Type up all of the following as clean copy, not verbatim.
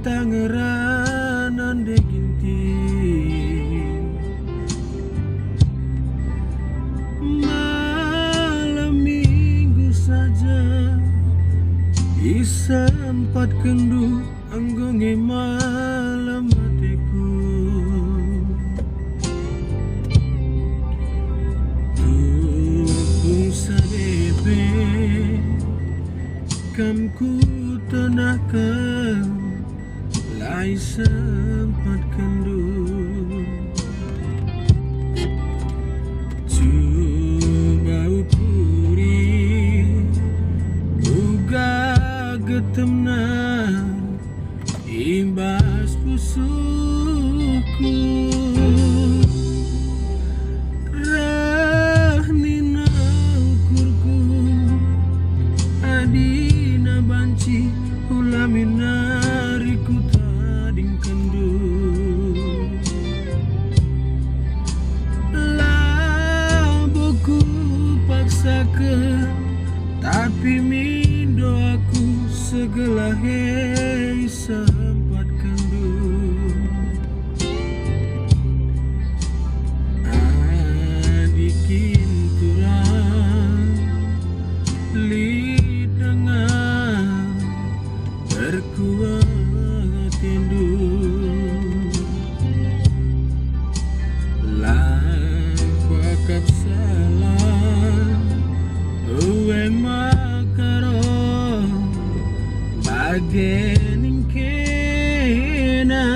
Tangeran de ginti malam minggu saja isampat kendu anggonge malam hatiku tupung sadebe kamku tenahkan lai sempat kendu coba ukuri buka getemna imbas pusuku rahnina ukurku adina banci ulaminariku tading kendu labuku paksakan tapi mindo aku segala hei sempat kendu adikin turang li dengan berkuat tindu lapakap salah uwe makaro bagening kena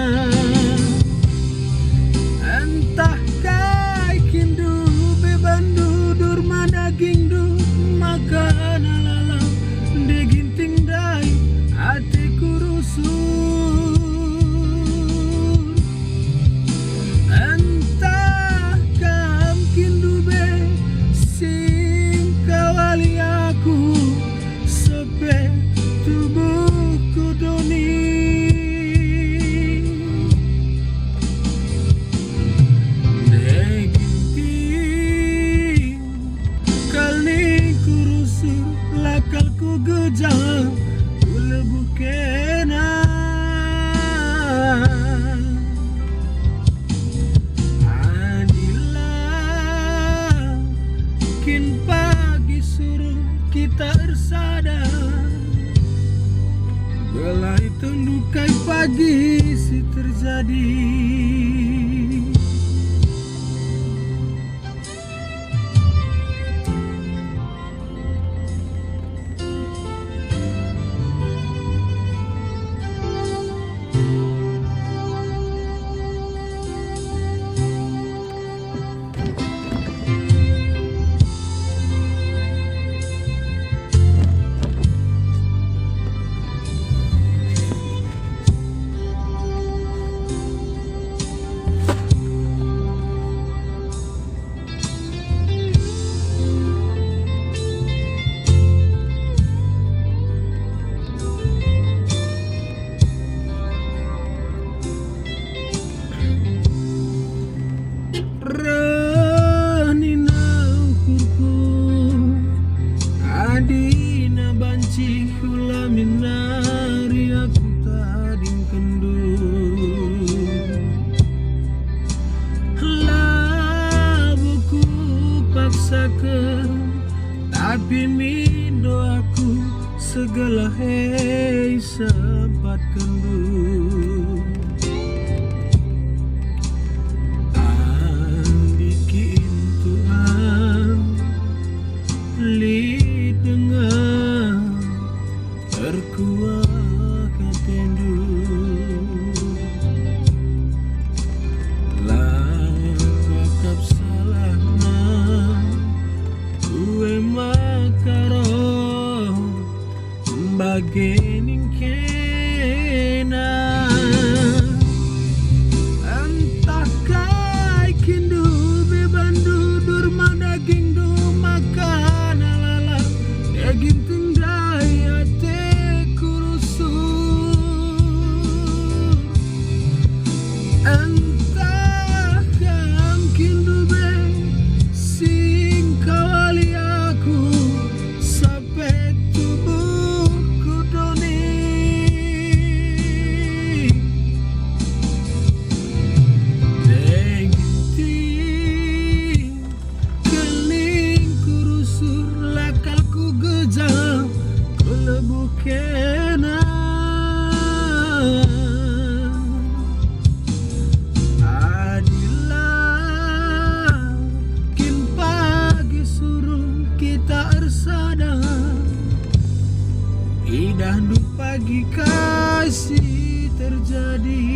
entah kai kindu bebandu durma daging du makan alala deginting dai hatiku rusur entah kam kindu be sing kawali aku sepe tubuhku doni deginting kali ku rusur lakalku gejala lebu kena adilah kin pagi suruh kita ersada belai tundukai pagi si terjadi adina banci ulaminari aku tading kendu labuku paksakan tapi mindo aku segala hei sempat kendu andikin Tuhan li dengan berkuat ketindu lapakap salahna gue makaro bagening kena entah kai kindu bebandu durma daging du makan alala daging tindai hatiku rusur entah kam kindu be sing kawali aku sampai tubuhku doni Idahdu pagi kasih terjadi.